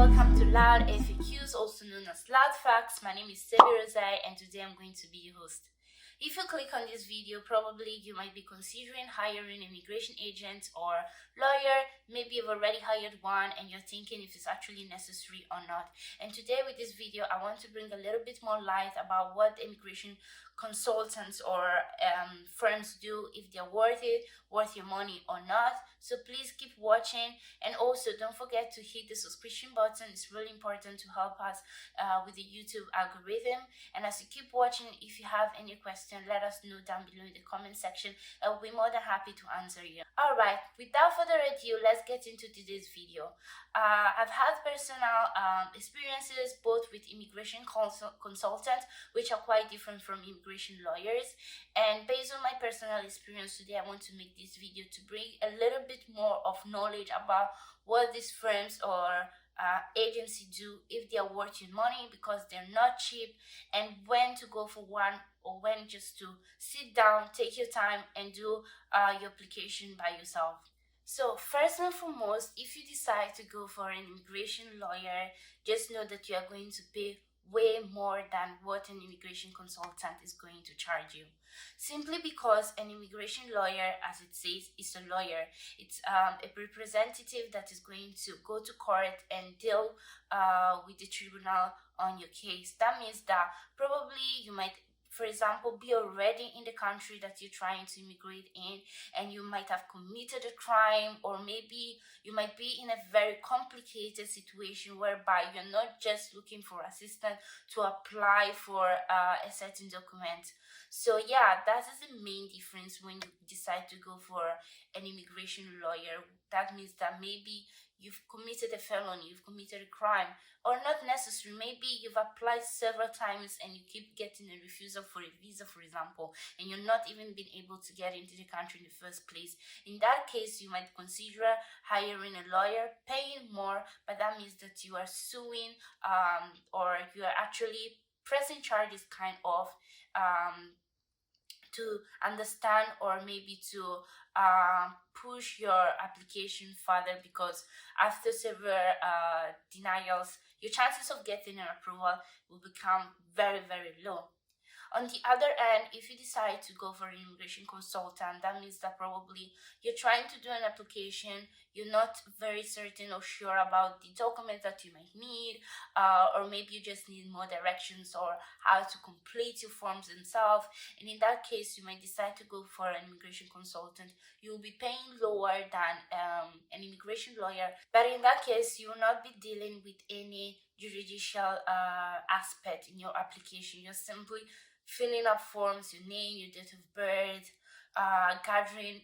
welcome to Loud FAQs, also known as Loud Facts. My name is Sebi Rozai, and today I'm going to be your host. If you click on this video, probably you might be considering hiring an immigration agent or lawyer. Maybe you've already hired one and you're thinking if it's actually necessary or not. And today with this video, I want to bring a little bit more light about what immigration consultants or firms do, if they're worth it, worth your money or not. So please keep watching, and also don't forget to hit the subscription button. It's really important to help us with the YouTube algorithm. And as you keep watching, if you have any question, let us know down below in the comment section. I will be more than happy to answer you. Alright, without further ado, let's get into today's video. I've had personal experiences both with immigration consultants, which are quite different from immigration lawyers, and based on my personal experience today, I want to make this video to bring a little bit more of knowledge about what these firms or agency do, if they are worth your money, because they're not cheap, and when to go for one or when just to sit down, take your time and do your application by yourself. So first and foremost, if you decide to go for an immigration lawyer, just know that you are going to pay way more than what an immigration consultant is going to charge you, simply because an immigration lawyer, as it says, is a lawyer. It's a representative that is going to go to court and deal with the tribunal on your case. That means that probably you might, for example, be already in the country that you're trying to immigrate in, and you might have committed a crime, or maybe you might be in a very complicated situation whereby you're not just looking for assistance to apply for a certain document. So yeah, that is the main difference when you decide to go for an immigration lawyer. That means that maybe you've committed a felony, you've committed a crime, or not necessarily, maybe you've applied several times and you keep getting a refusal for a visa, for example, and you're not even been able to get into the country in the first place. In that case, you might consider hiring a lawyer, paying more, but that means that you are suing or you are actually pressing charges kind of to understand, or maybe to push your application further, because after several denials, your chances of getting an approval will become very, very low. On the other end, if you decide to go for an immigration consultant, that means that probably you're trying to do an application, you're not very certain or sure about the documents that you might need, or maybe you just need more directions or how to complete your forms themselves. And in that case, you might decide to go for an immigration consultant. You will be paying lower than an immigration lawyer, but in that case, you will not be dealing with any judicial aspect in your application. You're simply filling up forms, your name, your date of birth, gathering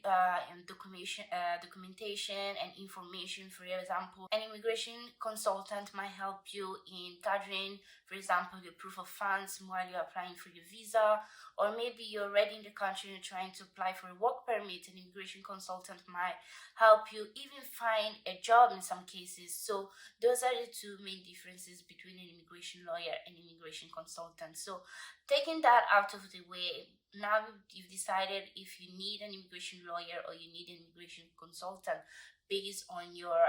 documentation and information. For example, an immigration consultant might help you in gathering, for example, your proof of funds while you're applying for your visa, or maybe you're already in the country and you're trying to apply for a work permit. An immigration consultant might help you even find a job in some cases. So those are the two main differences between an immigration lawyer and immigration consultant. So taking that out of the way, now you've decided if you need an immigration lawyer or you need an immigration consultant based on your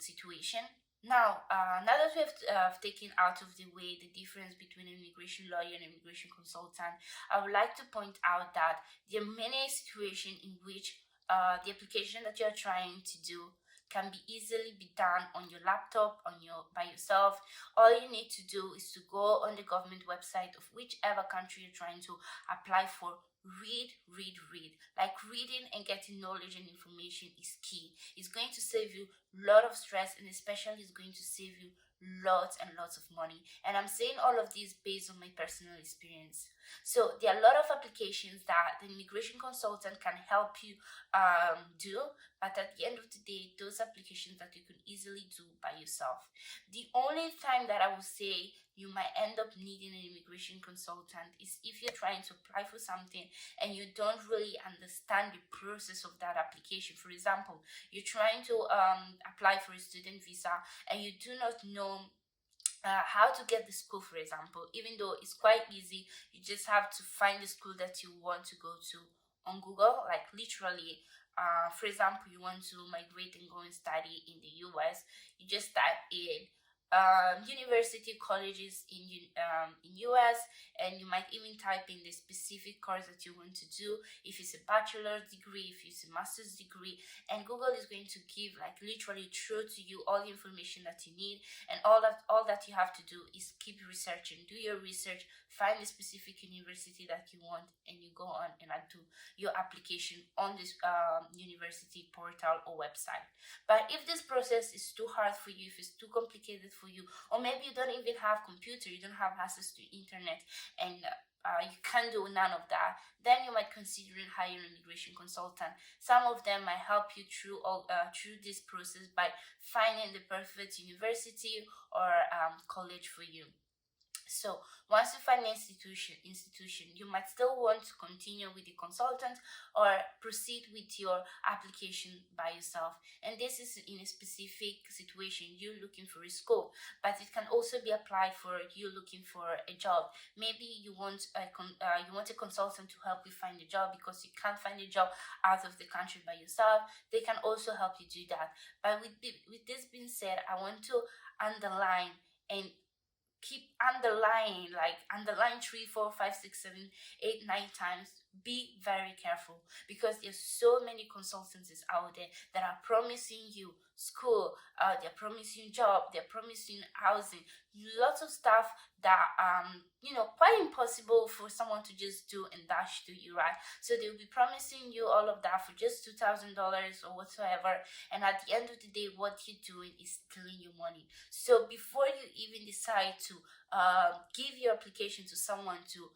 situation. Now that we have taken out of the way the difference between an immigration lawyer and an immigration consultant, I would like to point out that there are many situations in which the application that you're trying to do can be easily be done on your laptop, by yourself. All you need to do is to go on the government website of whichever country you're trying to apply for. Read. Like, reading and getting knowledge and information is key. It's going to save you a lot of stress, and especially it's going to save you lots and lots of money. And I'm saying all of this based on my personal experience. So there are a lot of applications that the immigration consultant can help you do, but at the end of the day, those applications that you can easily do by yourself. The only time that I would say you might end up needing an immigration consultant is if you're trying to apply for something and you don't really understand the process of that application. For example, you're trying to apply for a student visa and you do not know how to get the school, for example. Even though it's quite easy, you just have to find the school that you want to go to on Google, like literally. For example, you want to migrate and go and study in the US, you just type in university colleges in US, and you might even type in the specific course that you want to do, if it's a bachelor's degree, if it's a master's degree, and Google is going to give like literally throw to you all the information that you need. And all that you have to do is keep researching, do your research, find a specific university that you want, and you go on and do your application on this university portal or website. But if this process is too hard for you, if it's too complicated for you, or maybe you don't even have computer, you don't have access to internet, and you can't do none of that, then you might consider hiring an immigration consultant. Some of them might help you through this process by finding the perfect university or college for you. So once you find an institution, you might still want to continue with the consultant or proceed with your application by yourself. And this is in a specific situation, you're looking for a school, but it can also be applied for you looking for a job. Maybe you want a consultant to help you find a job because you can't find a job out of the country by yourself. They can also help you do that. But with this being said, I want to underline and keep underlying 3, 4, 5, 6, 7, 8, 9 times. Be very careful, because there's so many consultancies out there that are promising you school, they're promising job, they're promising housing, lots of stuff that quite impossible for someone to just do and dash to you, right? So they'll be promising you all of that for just $2,000 or whatsoever, and at the end of the day, what you're doing is stealing your money. So before you even decide to give your application to someone to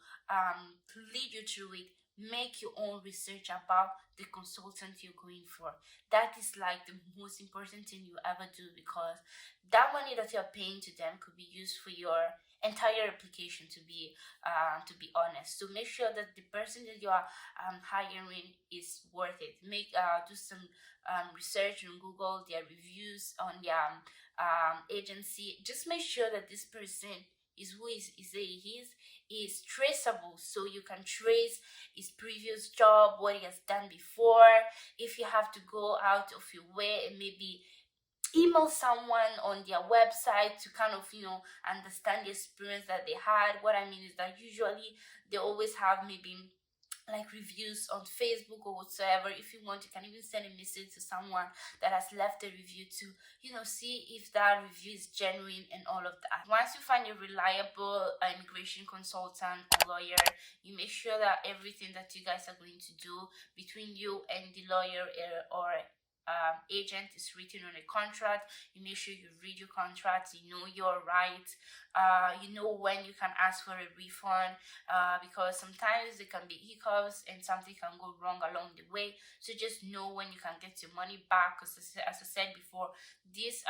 lead you through it, make your own research about the consultant you're going for. That is like the most important thing you ever do, because that money that you're paying to them could be used for your entire application, to be honest. So make sure that the person that you are hiring is worth it. Do some research on Google, their reviews on their agency. Just make sure that this person is traceable, so you can trace his previous job, what he has done before. If you have to go out of your way and maybe email someone on their website to kind of understand the experience that they had. What I mean is that usually they always have maybe like reviews on Facebook or whatsoever. If you want, you can even send a message to someone that has left a review to see if that review is genuine and all of that. Once you find a reliable immigration consultant or lawyer, you make sure that everything that you guys are going to do between you and the lawyer or agent is written on a contract. You make sure you read your contract, you know your rights, you know when you can ask for a refund, because sometimes there can be hiccups and something can go wrong along the way. So just know when you can get your money back, because as I said before, these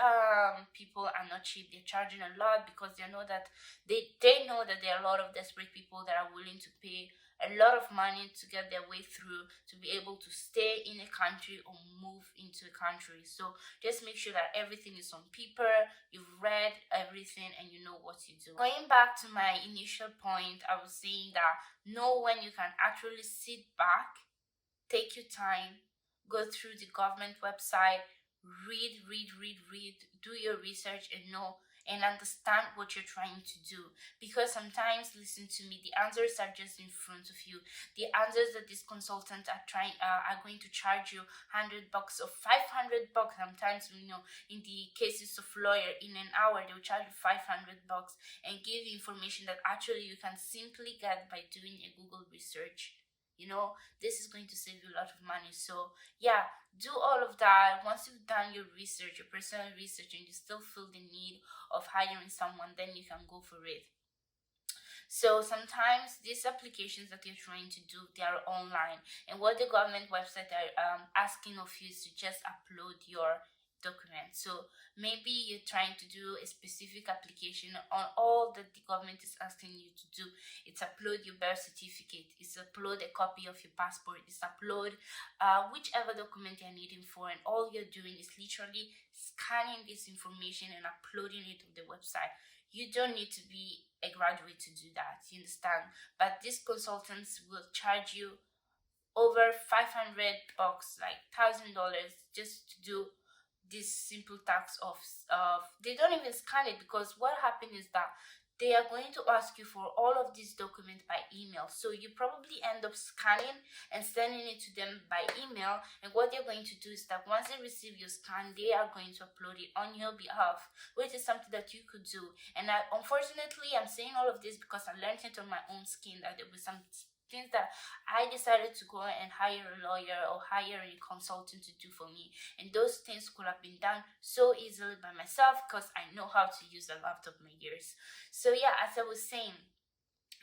people are not cheap. They're charging a lot because they know that there are a lot of desperate people that are willing to pay a lot of money to get their way through, to be able to stay in a country or move into a country. So just make sure that everything is on paper, you've read everything, and you know what you do. Going back to my initial point, I was saying that know when you can actually sit back, take your time, go through the government website, read, do your research, and know and understand what you're trying to do. Because sometimes, listen to me, the answers are just in front of you. The answers that these consultants are going to charge you $100 or $500. Sometimes, in the cases of lawyer, in an hour they'll charge you $500 and give you information that actually you can simply get by doing a Google research. This is going to save you a lot of money. So yeah, do all of that. Once you've done your research, your personal research, and you still feel the need of hiring someone, then you can go for it. So sometimes these applications that you're trying to do, they are online, and what the government website are asking of you is to just upload your document. So maybe you're trying to do a specific application on all that the government is asking you to do. It's upload your birth certificate, it's upload a copy of your passport, it's upload whichever document you're needing for, and all you're doing is literally scanning this information and uploading it on the website. You don't need to be a graduate to do that, you understand? But these consultants will charge you over $500, like $1,000, just to do this simple task of they don't even scan it, because what happened is that they are going to ask you for all of these documents by email. So you probably end up scanning and sending it to them by email. And what they're going to do is that once they receive your scan, they are going to upload it on your behalf, which is something that you could do. And unfortunately, I'm saying all of this because I learned it on my own skin, that there was some things that I decided to go and hire a lawyer or hire a consultant to do for me. And those things could have been done so easily by myself because I know how to use a laptop my years. So yeah, as I was saying,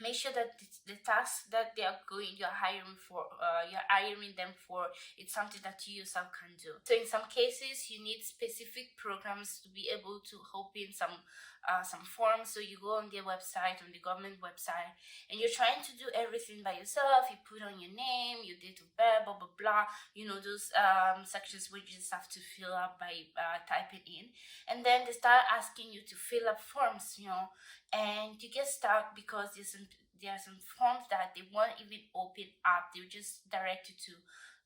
make sure that the task that you're hiring them for, it's something that you yourself can do. So in some cases you need specific programs to be able to open some forms. So you go on their website, on the government website, and you're trying to do everything by yourself. You put on your name, your date of birth, blah blah blah, those sections where you just have to fill up by typing in, and then they start asking you to fill up forms, and you get stuck because there are some forms that they won't even open up. They'll just direct you to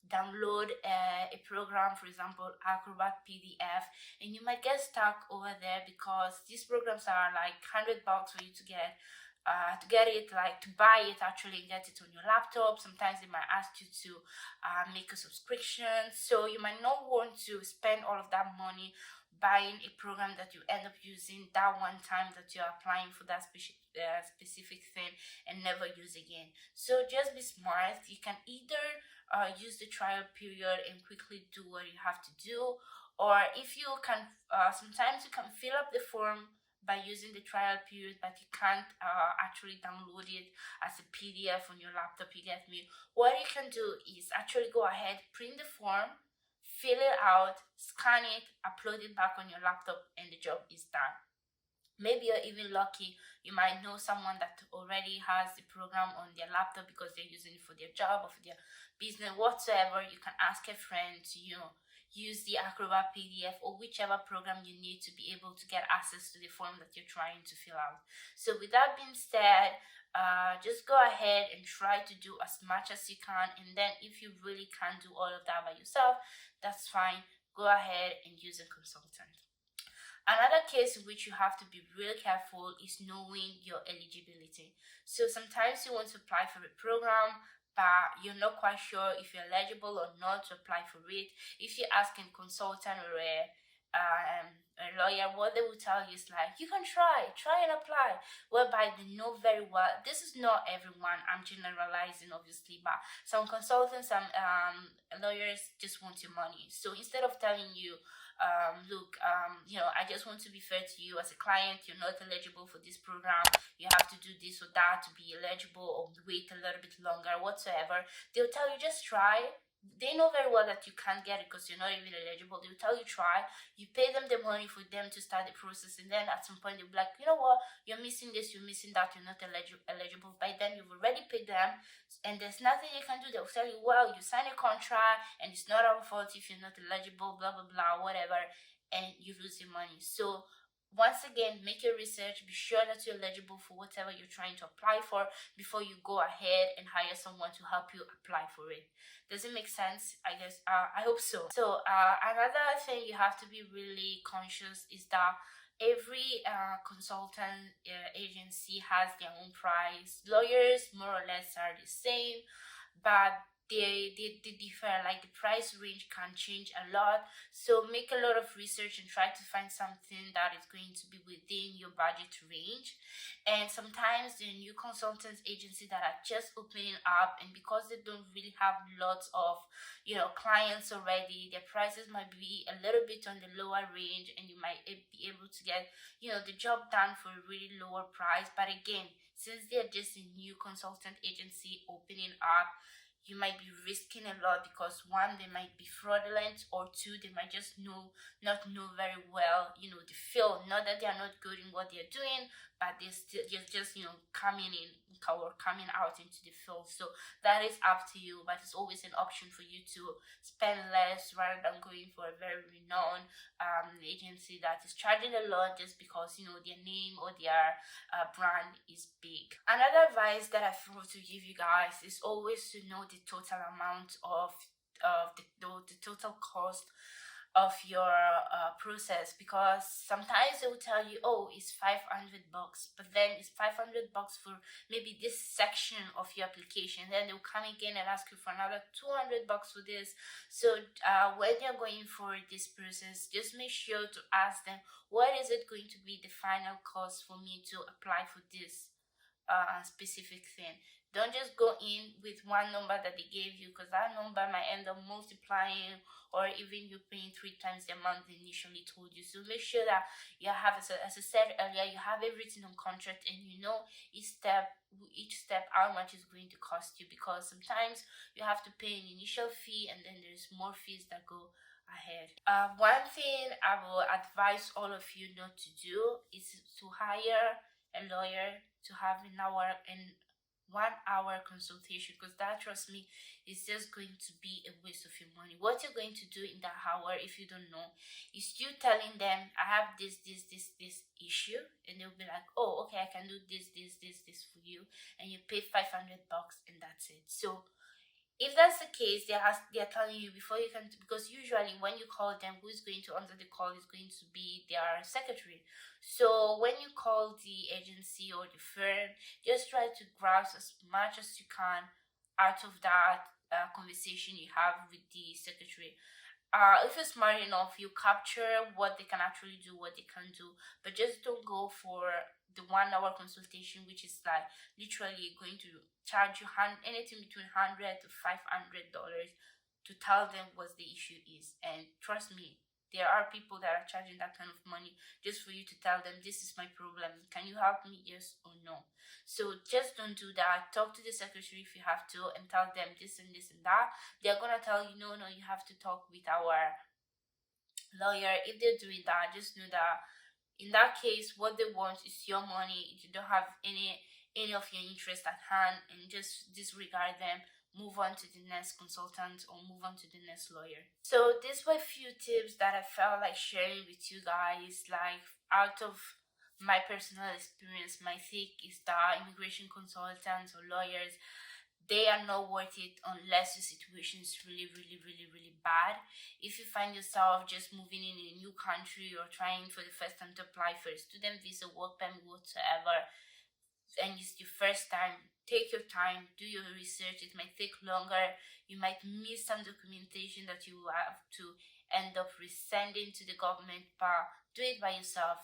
download a program, for example Acrobat PDF, and you might get stuck over there because these programs are like $100 for you to get it, like to buy it, actually get it on your laptop. Sometimes they might ask you to make a subscription, so you might not want to spend all of that money buying a program that you end up using that one time that you're applying for that specific thing and never use again. So just be smart. You can either use the trial period and quickly do what you have to do, or if you can, sometimes you can fill up the form by using the trial period, but you can't actually download it as a PDF on your laptop. You get me? What you can do is actually go ahead, print the form, fill it out, scan it, upload it back on your laptop, and the job is done. Maybe you're even lucky, you might know someone that already has the program on their laptop because they're using it for their job or for their business whatsoever. You can ask a friend to use the Acrobat PDF or whichever program you need to be able to get access to the form that you're trying to fill out. So with that being said, just go ahead and try to do as much as you can, and then if you really can't do all of that by yourself, that's fine. Go ahead and use a consultant. Another case in which you have to be really careful is knowing your eligibility. So sometimes you want to apply for a program, but you're not quite sure if you're eligible or not to apply for it. If you're asking a consultant or a lawyer, what they will tell you is like, you can try and apply, whereby they know very well. This is not everyone, I'm generalizing obviously, but some consultants, some lawyers just want your money. So instead of telling you, look, I just want to be fair to you as a client, you're not eligible for this program, you have to do this or that to be eligible, or wait a little bit longer, whatsoever, they'll tell you just try. They know very well that you can't get it because you're not even eligible. They'll tell you try, you pay them the money for them to start the process, and then at some point they'll be like, you know what, you're missing this, you're missing that, you're not eligible. By then you've already paid them, and there's nothing you can do. They'll tell you, well, you signed a contract and it's not our fault if you're not eligible, blah blah blah, whatever, and you lose your money. So once again, make your research, be sure that you're eligible for whatever you're trying to apply for before you go ahead and hire someone to help you apply for it. Does it make sense? I guess, I hope so. So another thing you have to be really conscious is that every consultant agency has their own price. Lawyers more or less are the same, but they differ. Like the price range can change a lot, so make a lot of research and try to find something that is going to be within your budget range. And sometimes the new consultants agency that are just opening up, and because they don't really have lots of clients already, their prices might be a little bit on the lower range, and you might be able to get the job done for a really lower price. But again, since they're just a new consultant agency opening up, you might be risking a lot because one, they might be fraudulent, or two, they might just not know very well the field. Not that they are not good in what they're doing, but they're still just coming in or coming out into the field. So that is up to you, but it's always an option for you to spend less rather than going for a very renowned agency that is charging a lot just because their name or their brand is big. Another advice that I forgot to give you guys is always to know the total amount of the total cost of your process, because sometimes they will tell you, oh, it's $500, but then it's $500 for maybe this section of your application. Then they'll come again and ask you for another $200 for this. So when you're going for this process, just make sure to ask them, what is it going to be the final cost for me to apply for this specific thing? Don't just go in with one number that they gave you, because that number might end up multiplying, or even you paying 3 times the amount they initially told you. So make sure that you have, as I said earlier, you have everything on contract, and you know each step how much is going to cost you, because sometimes you have to pay an initial fee and then there's more fees that go ahead. One thing I will advise all of you not to do is to hire a lawyer to have an hour and 1 hour consultation, because that, trust me, is just going to be a waste of your money. What you're going to do in that hour, if you don't know, is you telling them, I have this issue, and they'll be like, oh, okay, I can do this for you, and you pay $500 and that's it. So if that's the case, they're telling you before you can, because usually when you call them, who is going to answer the call is going to be their secretary. So when you call the agency or the firm, just try to grasp as much as you can out of that conversation you have with the secretary. If you're smart enough, you capture what they can actually do, what they can do, but just don't go for the 1 hour consultation, which is like literally going to charge you anything between $100 to $500 to tell them what the issue is. And trust me, there are people that are charging that kind of money just for you to tell them, this is my problem, can you help me, yes or no? So just don't do that. Talk to the secretary if you have to, and tell them this and this and that. They're gonna tell you, no, you have to talk with our lawyer. If they're doing that, just know that in that case, what they want is your money. You don't have any of your interest at hand, and just disregard them. Move on to the next consultant or move on to the next lawyer. So these were a few tips that I felt like sharing with you guys. Like, out of my personal experience, my take is that immigration consultants or lawyers, they are not worth it unless the situation is really, really, really, really bad. If you find yourself just moving in a new country or trying for the first time to apply for a student visa, work permit, whatsoever, and it's your first time, take your time, do your research. It might take longer. You might miss some documentation that you will have to end up resending to the government, but do it by yourself.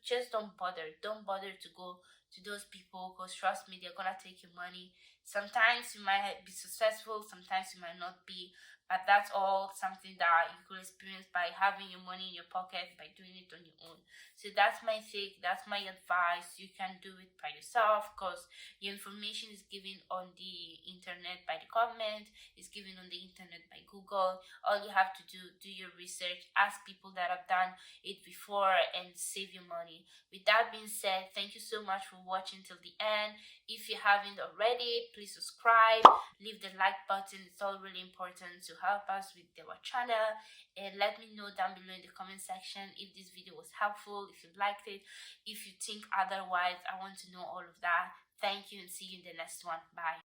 Just don't bother to go to those people, because trust me, they're gonna take your money. Sometimes you might be successful, sometimes you might not be, but that's all something that you could experience by having your money in your pocket, by doing it on your own. So that's my take, that's my advice. You can do it by yourself, because your information is given on the internet by the government, is given on the internet by Google. All you have to do your research, ask people that have done it before, and save your money. With that being said, thank you so much for watching till the end. If you haven't already, please subscribe, leave the like button. It's all really important to help us with our channel, and let me know down below in the comment section if this video was helpful, if you liked it, if you think otherwise. I want to know all of that. Thank you, and see you in the next one. Bye.